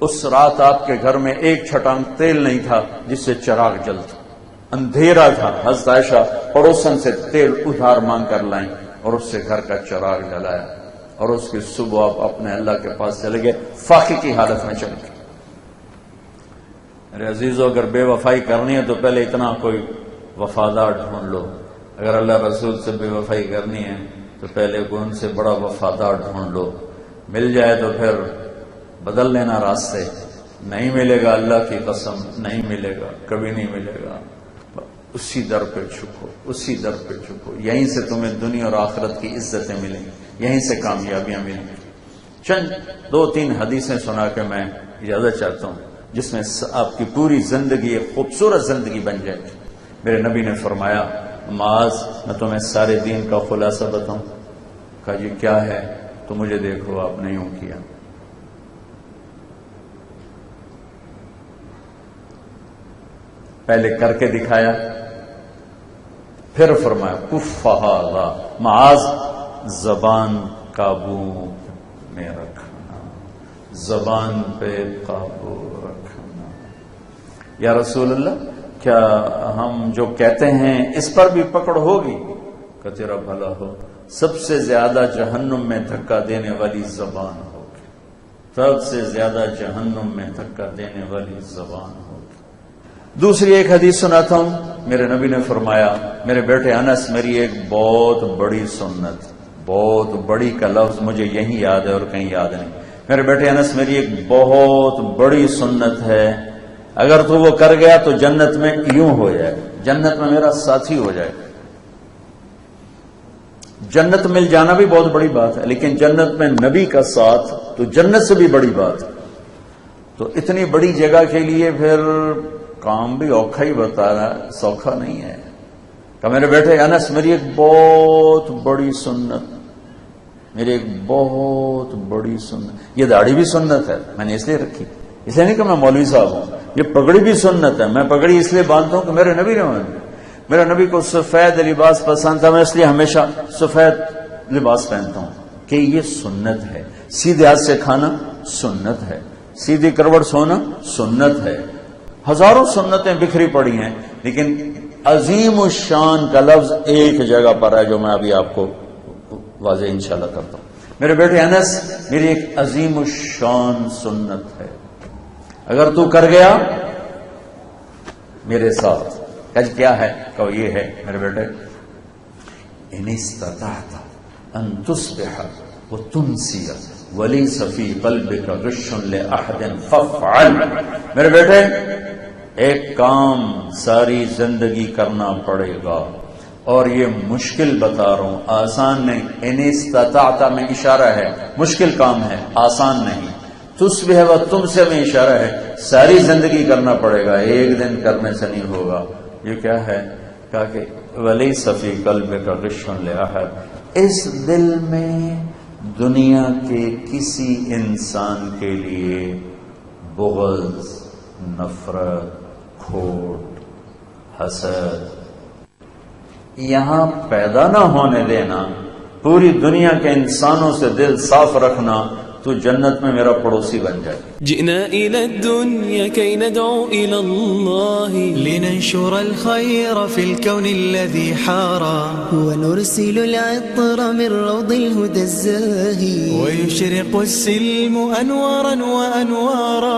اس رات آپ کے گھر میں ایک چھٹانگ تیل نہیں تھا جس سے چراغ جلتا، اندھیرا تھا. حضرت عائشہ پڑوسن سے تیل ادھار مانگ کر لائیں اور اس سے گھر کا چراغ جلایا، اور اس کی صبح آپ اپنے اللہ کے پاس چلے گئے، فاقے کی حالت میں چلے گئے. میرے عزیزو، اگر بے وفائی کرنی ہے تو پہلے اتنا کوئی وفادار ڈھونڈ لو. اگر اللہ رسول سے بے وفائی کرنی ہے تو پہلے کوئی ان سے بڑا وفادار ڈھونڈ لو. مل جائے تو پھر بدل لینا راستے، نہیں ملے گا اللہ کی قسم نہیں ملے گا، کبھی نہیں ملے گا. اسی در پہ چھپو، اسی در پہ چھپو. یہیں سے تمہیں دنیا اور آخرت کی عزتیں ملیں گی، یہیں سے کامیابیاں ملیں گی. چند 2-3 حدیثیں سنا کے میں اجازت چاہتا ہوں جس میں آپ کی پوری زندگی ایک خوبصورت زندگی بن جائے. میرے نبی نے فرمایا، معاذ میں تمہیں سارے دین کا خلاصہ بتاؤں؟ کہا جی کیا ہے؟ تو مجھے دیکھو آپ نے یوں کیا. پہلے کر کے دکھایا، پھر فرمایا کف ھذا، معاذ زبان قابو میں رکھنا، زبان پہ قابو رکھنا. یا رسول اللہ، کیا ہم جو کہتے ہیں اس پر بھی پکڑ ہوگی؟ کہ تیرا بھلا ہو، سب سے زیادہ جہنم میں دھکا دینے والی زبان ہوگی، سب سے زیادہ جہنم میں دھکا دینے والی زبان ہوگی. دوسری ایک حدیث سناتا ہوں. میرے نبی نے فرمایا، میرے بیٹے انس، میری ایک بہت بڑی سنت، بہت بڑی کا لفظ مجھے یہیں یاد ہے اور کہیں یاد نہیں. میرے بیٹے انس، میری ایک بہت بڑی سنت ہے، اگر تو وہ کر گیا تو جنت میں یوں ہو جائے، جنت میں میرا ساتھی ہو جائے. جنت مل جانا بھی بہت بڑی بات ہے، لیکن جنت میں نبی کا ساتھ تو جنت سے بھی بڑی بات ہے. تو اتنی بڑی جگہ کے لیے پھر کام بھی اوکھا ہی بتا رہا، سوکھا نہیں ہے. کہ میرے بیٹے انس، میری ایک بہت بڑی سنت، میری ایک بہت بڑی سنت. یہ داڑھی بھی سنت ہے، میں نے اس لیے رکھی، اس لیے نہیں کہ میں مولوی صاحب ہوں. یہ پگڑی بھی سنت ہے، میں پگڑی اس لیے باندھتا ہوں کہ میرے نبی نے باندھی. میرے نبی کو سفید لباس پسند تھا، میں اس لیے ہمیشہ سفید لباس پہنتا ہوں کہ یہ سنت ہے. سیدھے ہاتھ سے کھانا سنت ہے، سیدھی کروٹ سونا سنت ہے. ہزاروں سنتیں بکھری پڑی ہیں، لیکن عظیم الشان کا لفظ ایک جگہ پر ہے جو میں ابھی آپ کو واضح انشاءاللہ کرتا ہوں. میرے بیٹے انس، میری ایک عظیم الشان سنت ہے، اگر تو کر گیا میرے ساتھ. کج کیا ہے؟ کہ یہ ہے میرے بیٹے، ان استطعت ان تصبح وتمسی ولیس فی قلبک غش لاحد فافعل. میرے بیٹے، ایک کام ساری زندگی کرنا پڑے گا، اور یہ مشکل بتا رہا ہوں، آسان نہیں. ان استطاعت میں اشارہ ہے، مشکل کام ہے، آسان نہیں. تصبح و تم سے میں اشارہ ہے، ساری زندگی کرنا پڑے گا، ایک دن کرنے سے نہیں ہوگا. یہ کیا ہے؟ کہا کہ ولیس فی قلبک غش لاحد، اس دل میں دنیا کے کسی انسان کے لیے بغض، نفرت، کھوٹ، حسد یہاں پیدا نہ ہونے دینا. پوری دنیا کے انسانوں سے دل صاف رکھنا، تو جنت میں میرا پڑوسی بن جائے. جئنا إلى الدنيا كي ندعو إلى الله لننشر الخير في الكون الذي حارى ونرسل العطر من روض الهدى الزاهي ويشرق السلم أنوارا وأنوارا.